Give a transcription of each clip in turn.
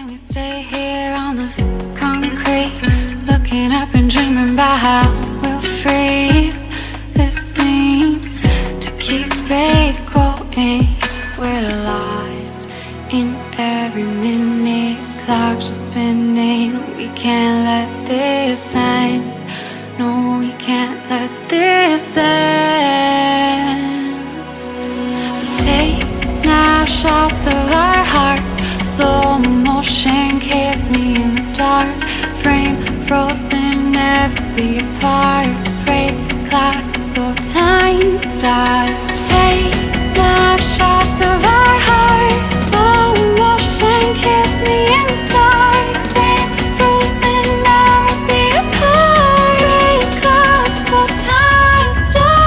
Can we stay here on the concrete, looking up and dreaming about how we'll freeze this scene to keep it going? We're lost in every minute, clocks are spinning. We can't let this end. No, we can't let this end. So take snapshots of our hearts, slow motion, kiss me in the dark. Frame frozen, never be apart. Break the clocks so time starts. Take snapshots of our hearts, slow motion, kiss me in the dark. Frame frozen, never be apart. Break the clocks so time starts.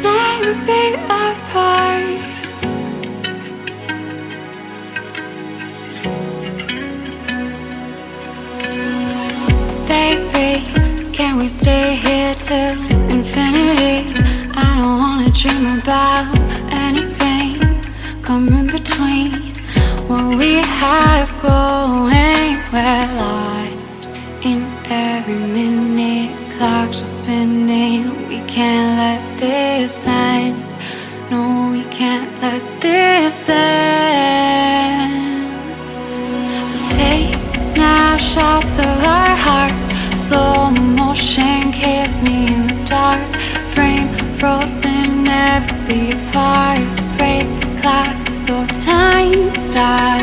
Never be apart. Baby, can we stay here till infinity? I don't wanna dream about anything come in between what we have going. We're lost in every minute, clocks are spinning. We can't let this end. No, we can't let this end. So take snapshots of our hearts, slow motion, kiss me in the dark. Frame frozen, never be apart. Break the clocks so time starts.